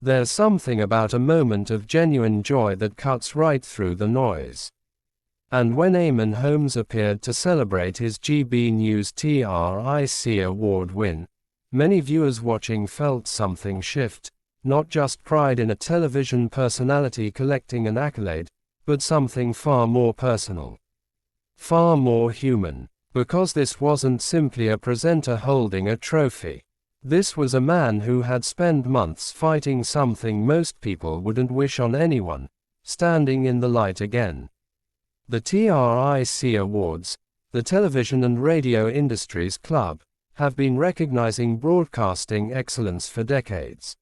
There's something about a moment of genuine joy that cuts right through the noise. And when Eamonn Holmes appeared to celebrate his GB News TRIC Award win, many viewers watching felt something shift, not just pride in a television personality collecting an accolade, but something far more personal. Far more human. Because this wasn't simply a presenter holding a trophy. This was a man who had spent months fighting something most people wouldn't wish on anyone, standing in the light again. The TRIC Awards, the television and radio industry's club, have been recognizing broadcasting excellence for decades.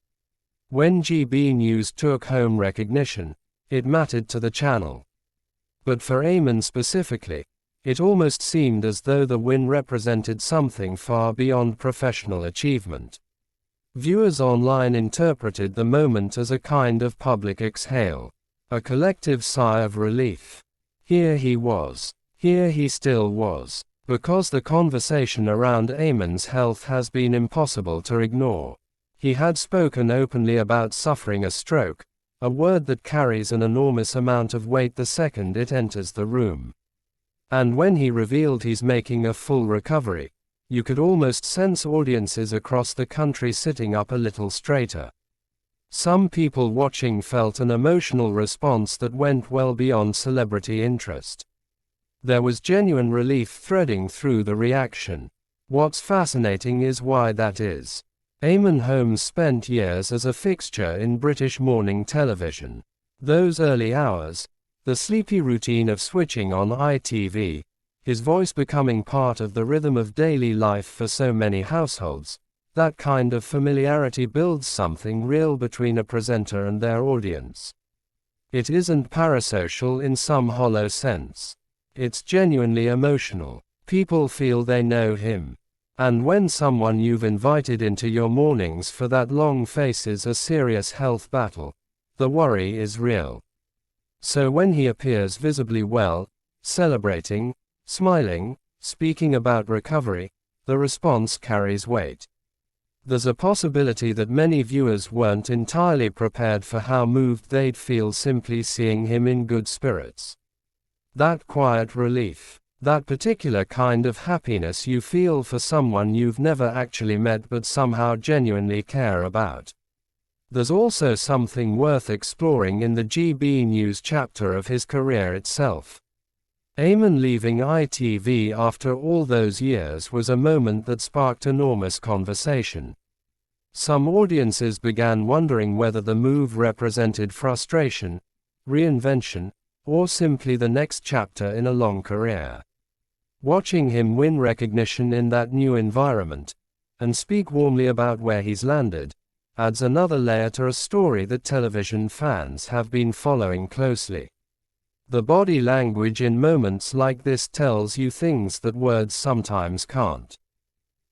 When GB News took home recognition, it mattered to the channel. But for Eamonn specifically, it almost seemed as though the win represented something far beyond professional achievement. Viewers online interpreted the moment as a kind of public exhale, a collective sigh of relief. Here he was. Here he still was. Because the conversation around Eamonn's health has been impossible to ignore. He had spoken openly about suffering a stroke, a word that carries an enormous amount of weight the second it enters the room. And when he revealed he's making a full recovery, you could almost sense audiences across the country sitting up a little straighter. Some people watching felt an emotional response that went well beyond celebrity interest. There was genuine relief threading through the reaction. What's fascinating is why that is. Eamonn Holmes spent years as a fixture in British morning television. Those early hours, the sleepy routine of switching on ITV, his voice becoming part of the rhythm of daily life for so many households, that kind of familiarity builds something real between a presenter and their audience. It isn't parasocial in some hollow sense. It's genuinely emotional. People feel they know him. And when someone you've invited into your mornings for that long faces a serious health battle, the worry is real. So when he appears visibly well, celebrating, smiling, speaking about recovery, the response carries weight. There's a possibility that many viewers weren't entirely prepared for how moved they'd feel simply seeing him in good spirits. That quiet relief, that particular kind of happiness you feel for someone you've never actually met but somehow genuinely care about. There's also something worth exploring in the GB News chapter of his career itself. Eamonn leaving ITV after all those years was a moment that sparked enormous conversation. Some audiences began wondering whether the move represented frustration, reinvention, or simply the next chapter in a long career. Watching him win recognition in that new environment, and speak warmly about where he's landed, adds another layer to a story that television fans have been following closely. The body language in moments like this tells you things that words sometimes can't.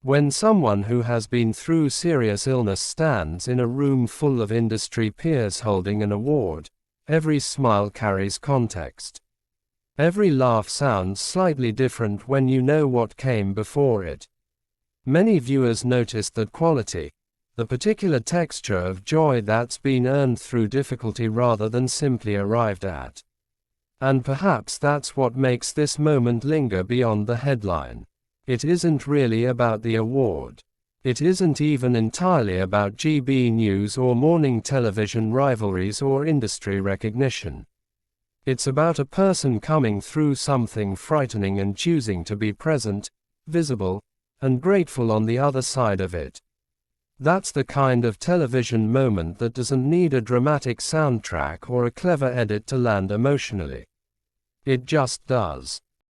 When someone who has been through serious illness stands in a room full of industry peers holding an award, every smile carries context. Every laugh sounds slightly different when you know what came before it. Many viewers noticed that quality, the particular texture of joy that's been earned through difficulty rather than simply arrived at. And perhaps that's what makes this moment linger beyond the headline. It isn't really about the award. It isn't even entirely about GB News or morning television rivalries or industry recognition. It's about a person coming through something frightening and choosing to be present, visible, and grateful on the other side of it. That's the kind of television moment that doesn't need a dramatic soundtrack or a clever edit to land emotionally. It just does.